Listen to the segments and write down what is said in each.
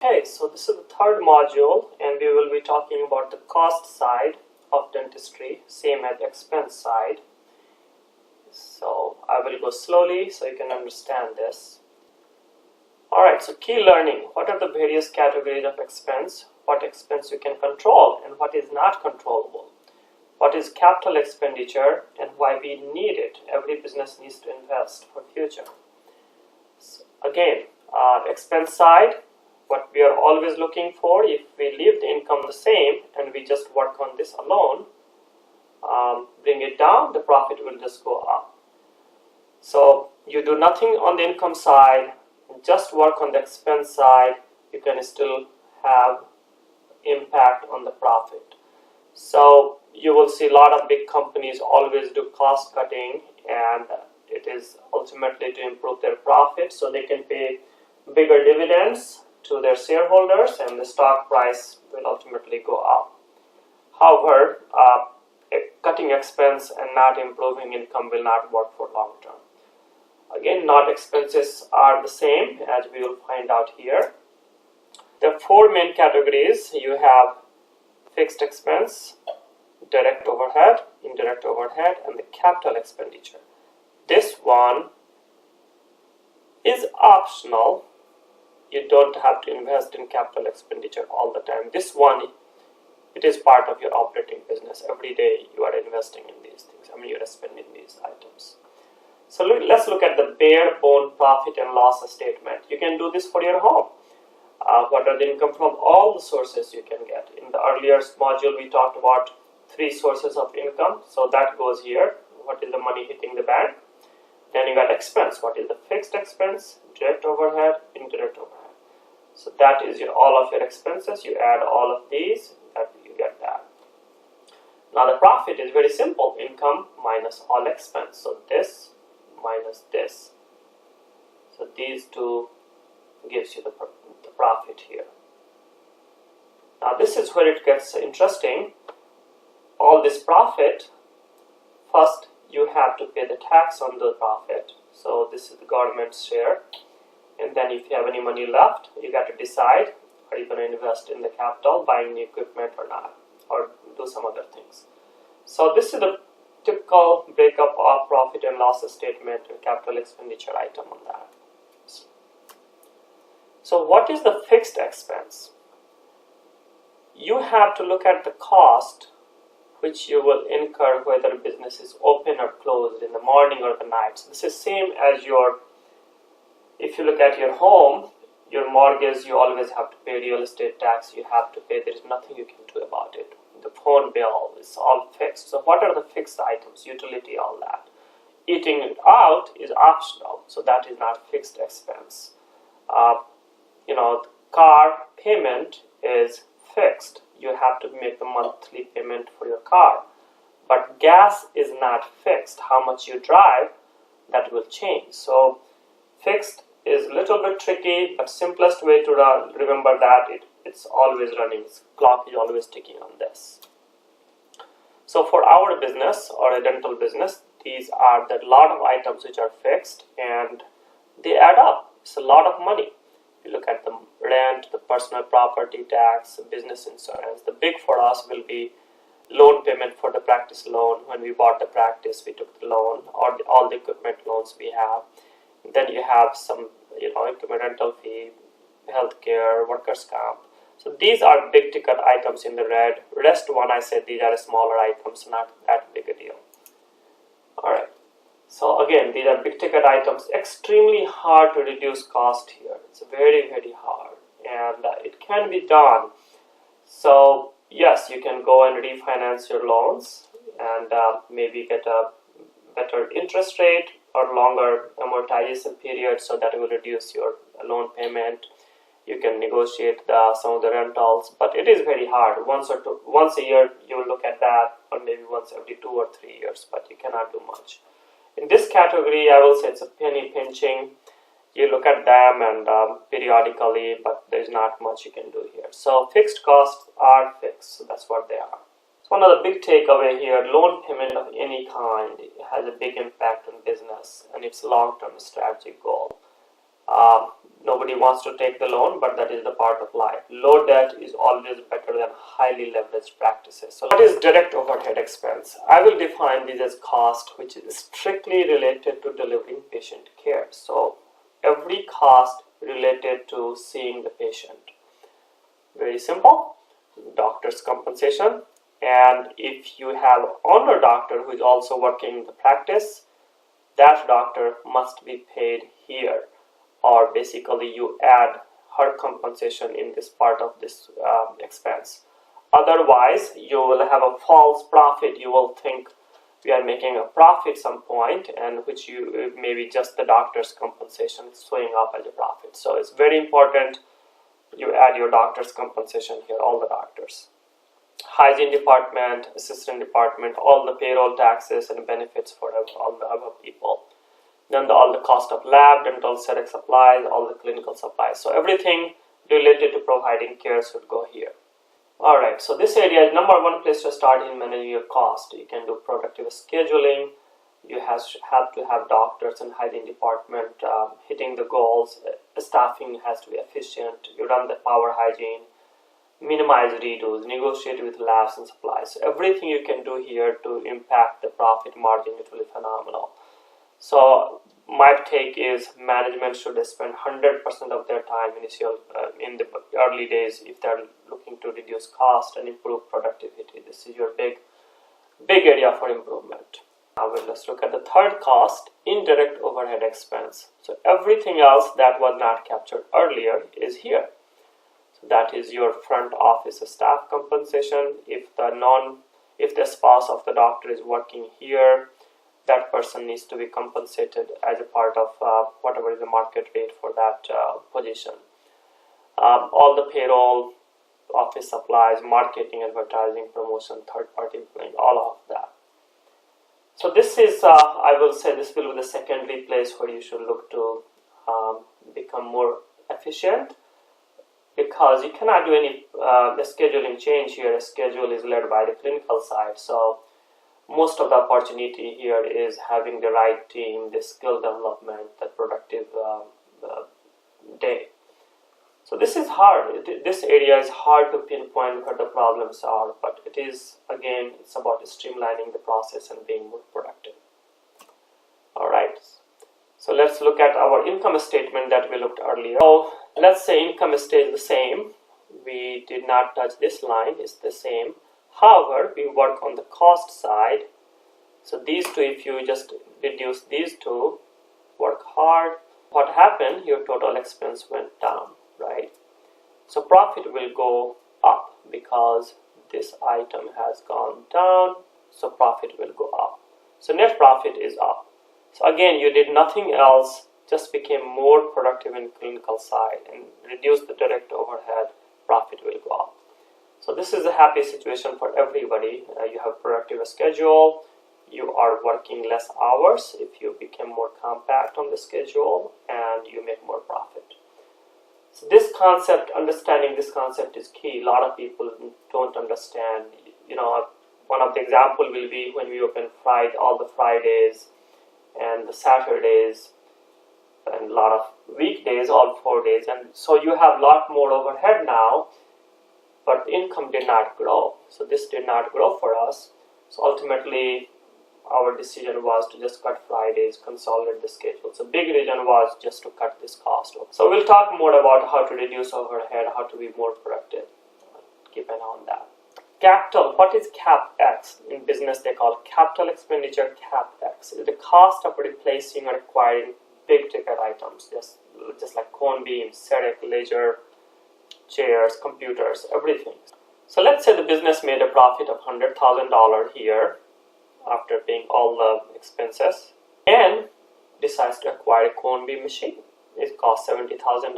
Okay, so this is the third module and we will be talking about the cost side of dentistry, same as expense side. So I will go slowly so you can understand this. Alright, so key learning. What are the various categories of expense? What expense you can control and what is not controllable? What is capital expenditure and why we need it? Every business needs to invest for future. So again, expense side, what we are always looking for, if we leave the income the same and we just work on this alone, bring it down, the profit will just go up. So you do nothing on the income side, just work on the expense side, you can still have impact on the profit. So you will see a lot of big companies always do cost cutting, and it is ultimately to improve their profit so they can pay bigger dividends to their shareholders and the stock price will ultimately go up. However, cutting expense and not improving income will not work for long term. Again, not expenses are the same, as we will find out here. There are four main categories. You have fixed expense, direct overhead, indirect overhead, and the capital expenditure. This one is optional. You don't have to invest in capital expenditure all the time. This one, it is part of your operating business. Every day you are investing in these things. I mean, you are spending these items. So let's look at the bare bone profit and loss statement. You can do this for your home. What are the income from all the sources you can get? In the earlier module, we talked about 3 sources of income. So that goes here. What is the money hitting the bank? Then you got expense. What is the fixed expense? Direct overhead, indirect overhead. So that is all of your expenses. You add all of these, that you get that. Now the profit is very simple. Income minus all expense. So this minus this. So these two gives you the profit here. Now this is where it gets interesting. All this profit, first you have to pay the tax on the profit. So this is the government's share. And then if you have any money left, you got to decide, are you going to invest in the capital, buying new equipment or not, or do some other things. So this is the typical breakup of profit and loss statement and capital expenditure item on that. So what is the fixed expense? You have to look at the cost which you will incur whether business is open or closed in the morning or the night. So this is same as if you look at your home, your mortgage, you always have to pay real estate tax, you have to pay, there is nothing you can do about it. The phone bill is all fixed. So what are the fixed items? Utility, all that. Eating it out is optional, so that is not fixed expense. The car payment is fixed. You have to make the monthly payment for your car. But gas is not fixed. How much you drive, that will change. So fixed is a little bit tricky, but simplest way to remember that it's always running. Its clock is always ticking on this. So for our business or a dental business, these are the lot of items which are fixed and they add up. It's a lot of money. You look at the rent, the personal property tax, business insurance. The big for us will be loan payment for the practice loan. When we bought the practice, we took the loan, or all the equipment loans we have. Then you have some, equipment rental fee, healthcare, workers' comp. So these are big ticket items in the red. Rest one, I said these are smaller items, not that big a deal. All right. So again, these are big ticket items. Extremely hard to reduce cost here. It's very, very hard, and it can be done. So yes, you can go and refinance your loans and maybe get a better interest rate or longer amortization period, so that will reduce your loan payment. You can negotiate some of the rentals, but it is very hard. Once a year you will look at that, or maybe once every 2 or 3 years, but you cannot do much. In this category, I will say it's a penny pinching. You look at them and periodically, but there's not much you can do here. So fixed costs are fixed, so that's what they are. So one of the big takeaway here, loan payment of any kind has a big impact on business and its long-term strategic goal. No Nobody wants to take the loan, but that is the part of life. Low debt is always better than highly leveraged practices. So what is direct overhead expense? I will define this as cost which is strictly related to delivering patient care. So every cost related to seeing the patient. Very simple. Doctor's compensation. And if you have owner doctor who is also working in the practice, that doctor must be paid here, or basically you add her compensation in this part of this expense. Otherwise, you will have a false profit. You will think we are making a profit some point, and which you maybe just the doctor's compensation showing up as a profit. So it's very important you add your doctor's compensation here, all the doctors. Hygiene department, assistant department, all the payroll taxes and benefits for all the other people. Then all the cost of lab, dental, aesthetic supplies, all the clinical supplies. So everything related to providing care should go here. Alright, so this area is number one place to start in managing your cost. You can do productive scheduling. You have to have doctors and hygiene department hitting the goals. Staffing has to be efficient. You run the power hygiene. Minimize redos, negotiate with labs and supplies. So everything you can do here to impact the profit margin, it will be phenomenal. So my take is management should spend 100% of their time in the early days if they're looking to reduce cost and improve productivity. This is your big area for improvement. Now let's look at the third cost, indirect overhead expense. So everything else that was not captured earlier is here. That is your front office staff compensation. If the spouse of the doctor is working here, that person needs to be compensated as a part of whatever is the market rate for that position. All the payroll, office supplies, marketing, advertising, promotion, third-party employing, all of that. So this is, I will say, this will be the secondary place where you should look to become more efficient. Because you cannot do any scheduling change here. A schedule is led by the clinical side. So most of the opportunity here is having the right team, the skill development, the productive day. So this is hard. This area is hard to pinpoint where the problems are, but it is, again, it's about streamlining the process and being more productive. All right. So let's look at our income statement that we looked earlier. So let's say income stays the same. We did not touch this line, it's the same. However, we work on the cost side. So these two, if you just reduce these two, work hard, what happened? Your total expense went down, right? So profit will go up because this item has gone down, so profit will go up. So net profit is up. So again, you did nothing else, just became more productive in clinical side and reduced the direct overhead, profit will go up. So this is a happy situation for everybody. You have productive schedule, you are working less hours if you become more compact on the schedule, and you make more profit. So this concept, understanding this concept is key. A lot of people don't understand. You know, one of the example will be when we open all the Fridays and the Saturdays and a lot of weekdays, all 4 days, and so you have a lot more overhead now, but income did not grow. So this did not grow for us. So ultimately our decision was to just cut Fridays, consolidate the schedule. So big reason was just to cut this cost. So we'll talk more about how to reduce overhead, how to be more productive. Keep an eye on that. Capital, what is CapEx? In business they call capital expenditure. CapEx is the cost of replacing or acquiring big ticket items, just like cone beams, CEREC, laser, chairs, computers, everything. So let's say the business made a profit of $100,000 here after paying all the expenses and decides to acquire a cone beam machine. It costs $70,000.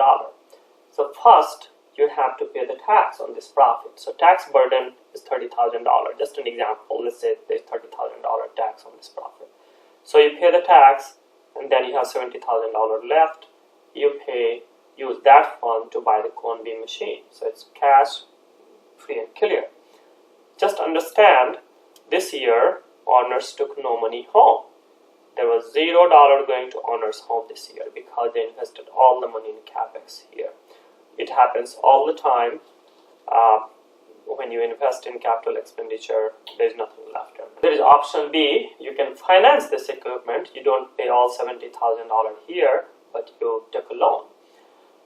So first you have to pay the tax on this profit. So tax burden is $30,000. Just an example, let's say there's $30,000 tax on this profit. So you pay the tax and then you have $70,000 left. You use that fund to buy the cone beam machine. So it's cash, free and clear. Just understand, this year owners took no money home. there was $0 going to owner's home this year because they invested all the money in capex here. It happens all the time. When you invest in capital expenditure, there's nothing left. There is option B. You can finance this equipment. You don't pay all $70,000 here, but you take a loan.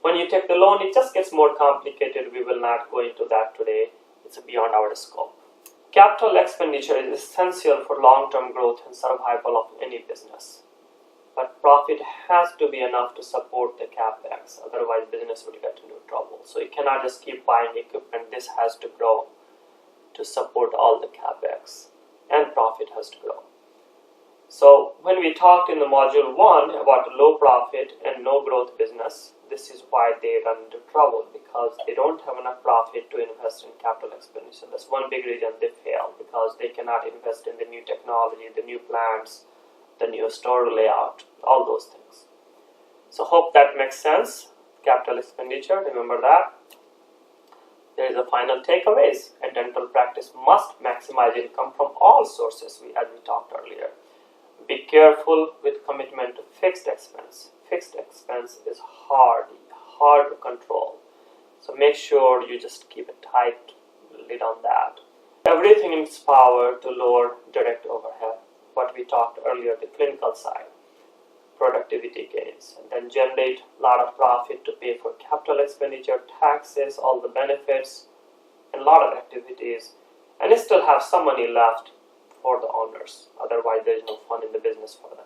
When you take the loan, it just gets more complicated. We will not go into that today. It's beyond our scope. Capital expenditure is essential for long-term growth and survival of any business. But profit has to be enough to support the capex, otherwise business would get into trouble. So you cannot just keep buying equipment. This has to grow to support all the capex, and profit has to grow. So when we talked in the module 1 about low profit and no growth business, this is why they run into trouble, because they don't have enough profit to invest in capital expenditure. That's one big reason they fail, because they cannot invest in the new technology, the new plants, the new store layout, all those things. So hope that makes sense. Capital expenditure, remember that. There is a final takeaways. A dental practice must maximize income from all sources, as we talked earlier. Be careful with commitment to fixed expense. Fixed expense is hard to control. So make sure you just keep a tight lid on that. Everything in its power to lower direct overhead. What we talked earlier, the clinical side, productivity gains, and then generate a lot of profit to pay for capital expenditure, taxes, all the benefits, and a lot of activities, and still have some money left for the owners. Otherwise, there is no fun in the business for them.